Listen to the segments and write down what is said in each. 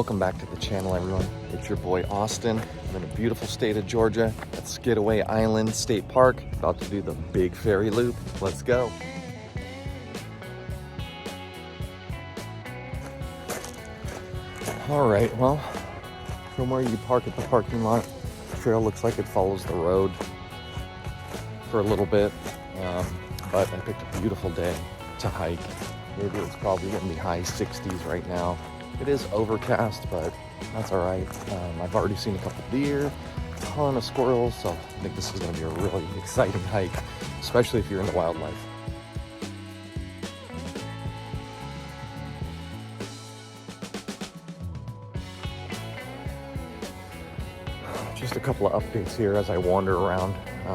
Welcome back to the channel, everyone. It's your boy Austin. I'm in a beautiful state of Georgia at Skidaway Island State Park, about to do the big ferry loop. Let's go. All right, well, from where you park at the parking lot, the trail looks like it follows the road for a little bit, but I picked a beautiful day to hike. Maybe it's probably in the high 60s right now. It is overcast, but that's all right. I've already seen a couple deer, a ton of squirrels, so I think this is going to be a really exciting hike, especially if you're into wildlife. Just a couple of updates here as I wander around.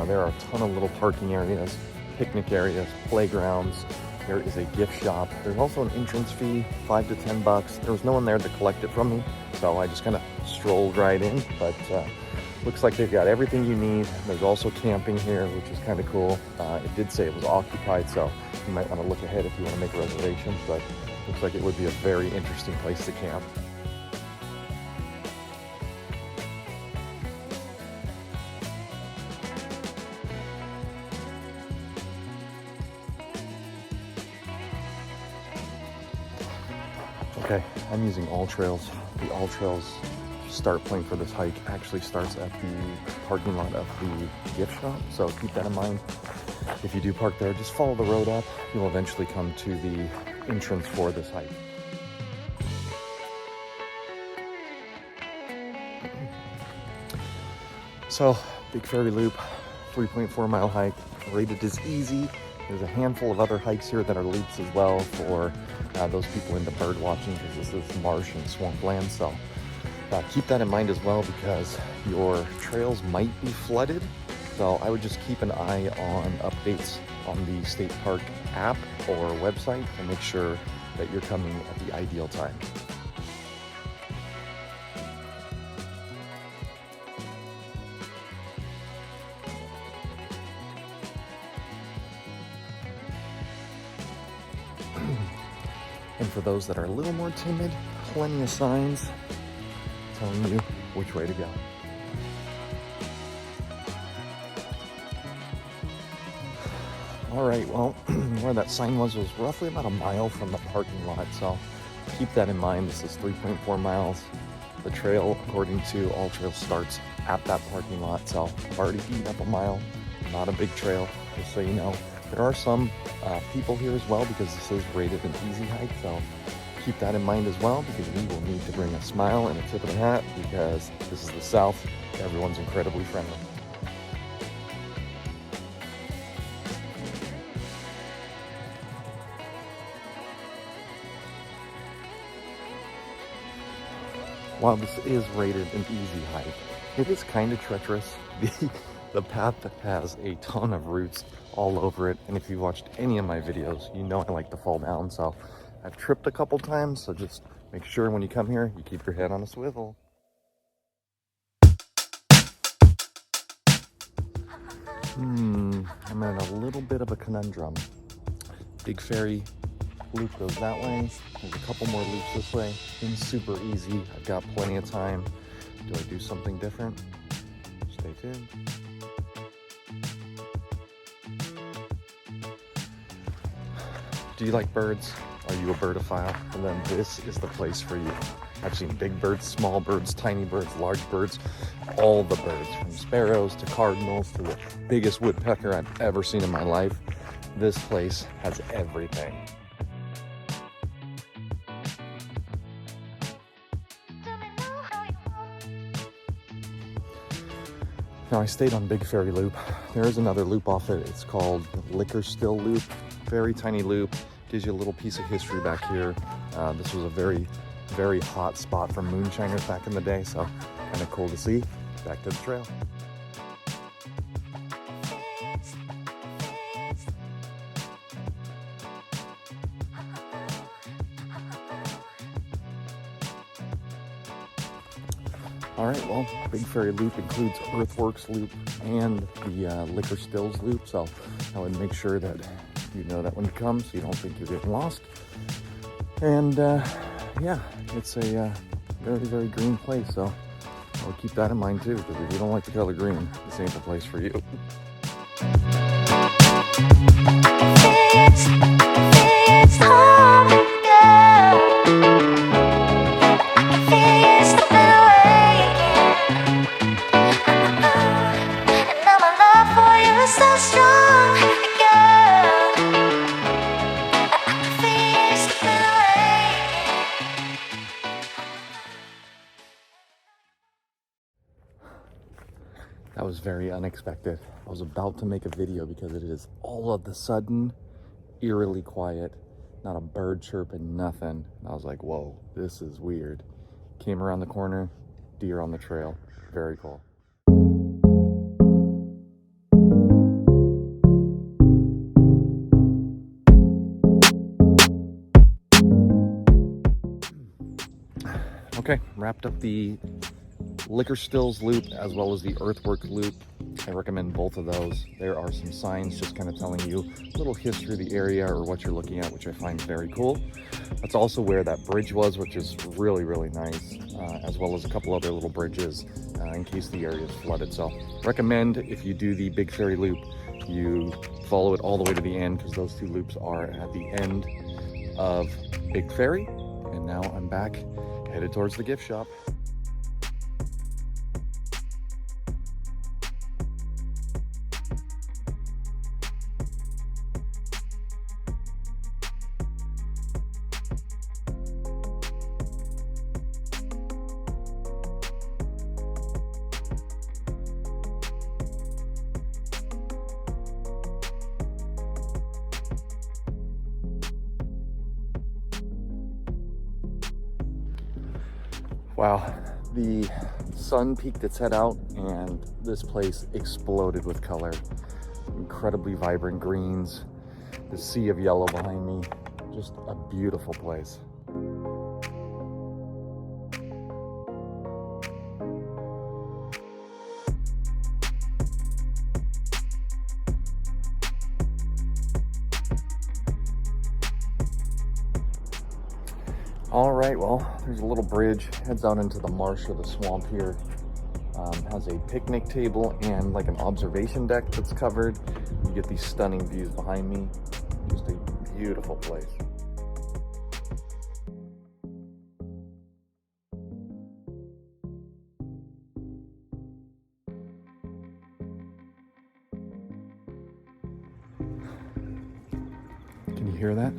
There are a ton of little parking areas, picnic areas, playgrounds. There is a gift shop. There's also an entrance fee, $5 to $10. There was no one there to collect it from me, so I just kind of strolled right in, but looks like they've got everything you need. There's also camping here, which is kind of cool. It did say it was occupied, so you might want to look ahead if you want to make a reservation, but looks like it would be a very interesting place to camp. Okay, I'm using All Trails. The All Trails start point for this hike actually starts at the parking lot of the gift shop, so keep that in mind. If you do park there, just follow the road up. You'll eventually come to the entrance for this hike. So, big ferry loop, 3.4 mile hike, rated as easy. There's a handful of other hikes here that are loops as well for those people into bird watching, because this is marsh and swampland. So keep that in mind as well, because your trails might be flooded. So I would just keep an eye on updates on the state park app or website to make sure that you're coming at the ideal time. And for those that are a little more timid, plenty of signs telling you which way to go. All right, well, where that sign was roughly about a mile from the parking lot, so keep that in mind. This is 3.4 miles. The trail, according to All Trails, starts at that parking lot, so I've already eaten up a mile. Not a big trail, just so you know. There are some people here as well, because this is rated an easy hike, so keep that in mind as well, because we will need to bring a smile and a tip of the hat, because this is the South. Everyone's incredibly friendly. While this is rated an easy hike, it is kind of treacherous. The path has a ton of roots all over it, and if you've watched any of my videos, you know I like to fall down, so I've tripped a couple times, so just make sure when you come here, you keep your head on a swivel. I'm in a little bit of a conundrum. Big ferry loop goes that way. There's a couple more loops this way. It's super easy. I've got plenty of time. Do I do something different? Stay tuned. Do you like birds? Are you a birdophile? And then this is the place for you. I've seen big birds, small birds, tiny birds, large birds, all the birds, from sparrows to cardinals to the biggest woodpecker I've ever seen in my life. This place has everything. Now, I stayed on Big Ferry Loop. There is another loop off it. It's called Liquor Still Loop. Very tiny loop. Gives you a little piece of history back here. This was a very, very hot spot for moonshiners back in the day, so kind of cool to see. Back to the trail. All right, well, Big Ferry Loop includes Earthworks Loop and the Liquor Stills Loop, so I would make sure that you know that when you come, so you don't think you're getting lost. And yeah, it's a very, very green place. So I'll keep that in mind too, because if you don't like the color green, this ain't the place for you. That was very unexpected. I was about to make a video because it is all of the sudden eerily quiet. Not a bird chirping, nothing. And I was like, whoa, this is weird. Came around the corner, deer on the trail. Very cool. Okay, wrapped up the Liquor Stills loop as well as the Earthwork loop. I recommend both of those. There are some signs just kind of telling you a little history of the area or what you're looking at, which I find very cool. That's also where that bridge was, which is really, really nice, as well as a couple other little bridges in case the area is flooded. So recommend, if you do the Big Ferry loop, you follow it all the way to the end, because those two loops are at the end of Big Ferry. And now I'm back, headed towards the gift shop. Wow, the sun peeked its head out and this place exploded with color. Incredibly vibrant greens, the sea of yellow behind me. Just a beautiful place. All right, well, there's a little bridge, heads out into the marsh or the swamp here. Has a picnic table and like an observation deck that's covered. You get these stunning views behind me. Just a beautiful place. Can you hear that?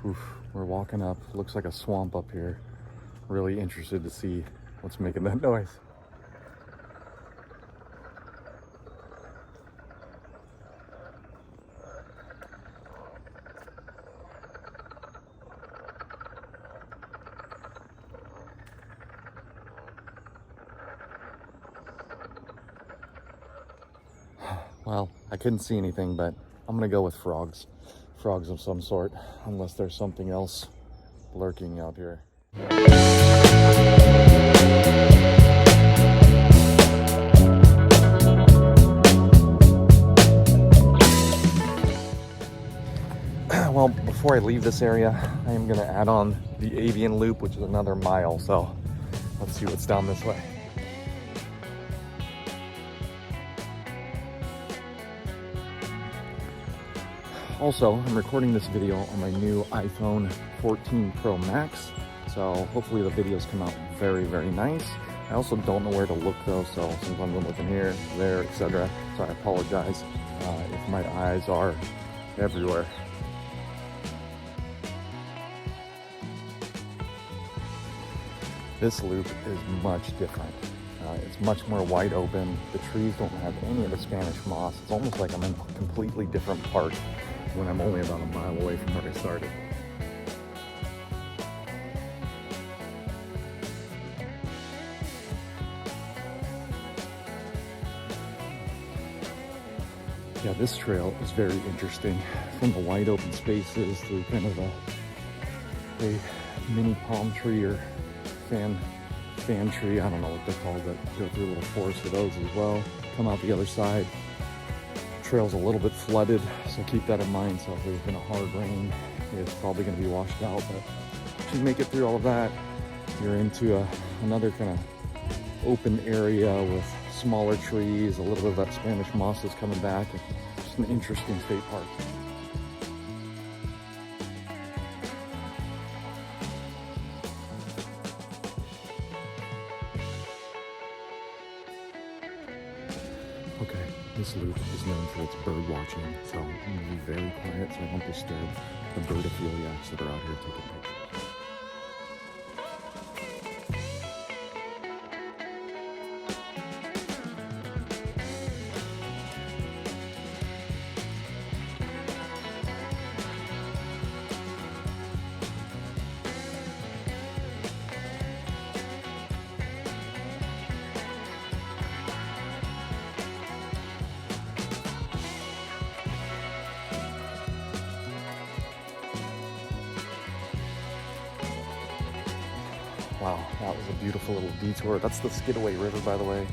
Oof, we're walking up. Looks like a swamp up here. Really interested to see what's making that noise. Well, I couldn't see anything, but I'm gonna go with frogs. Frogs of some sort, unless there's something else lurking out here. Well, before I leave this area, I am gonna add on the avian loop, which is another mile. So let's see what's down this way. Also, I'm recording this video on my new iPhone 14 Pro Max, so hopefully the videos come out very, very nice. I also don't know where to look though, so sometimes I'm looking here, there, etc. So I apologize if my eyes are everywhere. This loop is much different. It's much more wide open. The trees don't have any of the Spanish moss. It's almost like I'm in a completely different park when I'm only about a mile away from where I started. Yeah, this trail is very interesting. From the wide open spaces to kind of a mini palm tree or fan tree, I don't know what they're called, but go through a little forest of those as well. Come out the other side. trail's a little bit flooded, so keep that in mind. So if there's been a hard rain, it's probably going to be washed out, but if you make it through all of that, you're into another kind of open area with smaller trees, a little bit of that Spanish moss is coming back. It's an interesting state park. Okay, this loop is known for its bird watching, so I'm going to be very quiet so I don't disturb the birdophiliacs that are out here taking pictures. Wow, that was a beautiful little detour. That's the Skidaway River, by the way.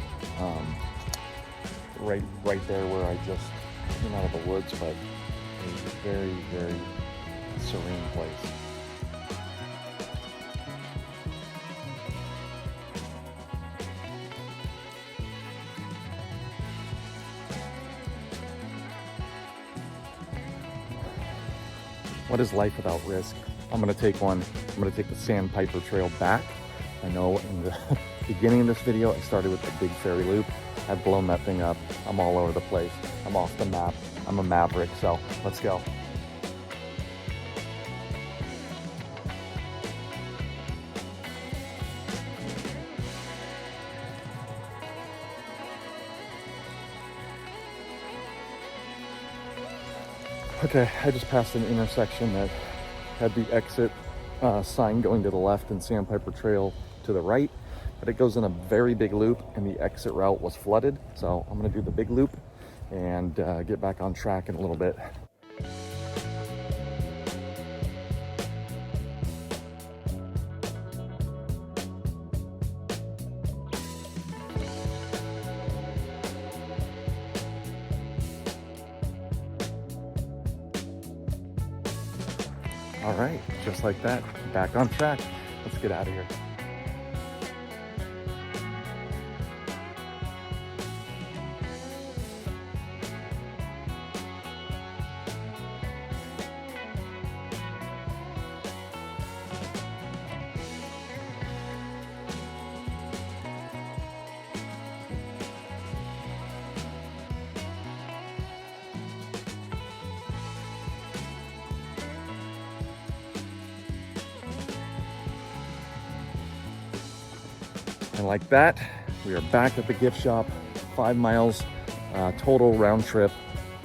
Right there where I just came out of the woods, but a very, very serene place. What is life without risk? I'm gonna take the Sandpiper Trail back. I know in the beginning of this video, I started with the Big Ferry Loop. I've blown that thing up. I'm all over the place. I'm off the map. I'm a maverick, so let's go. Okay, I just passed an intersection that had the exit sign going to the left and Sandpiper Trail to the right, but it goes in a very big loop and the exit route was flooded. So I'm gonna do the big loop and get back on track in a little bit. All right, just like that, back on track. Let's get out of here. And like that, we are back at the gift shop. 5 miles total round trip.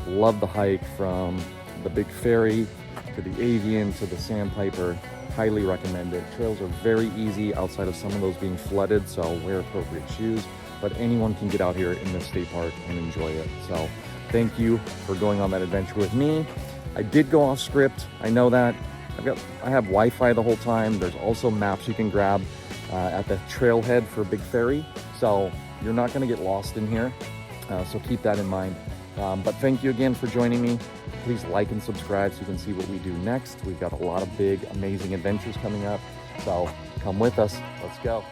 Love the hike from the Big Ferry to the Avian to the Sandpiper. Highly recommend it. Trails are very easy outside of some of those being flooded, so wear appropriate shoes. But anyone can get out here in this state park and enjoy it. So thank you for going on that adventure with me. I did go off script. I know that. I have Wi-Fi the whole time. There's also maps you can grab at the trailhead for Big Ferry, so you're not going to get lost in here, so keep that in mind. But thank you again for joining me. Please like and subscribe so you can see what we do next. We've got a lot of big, amazing adventures coming up, so come with us. Let's go.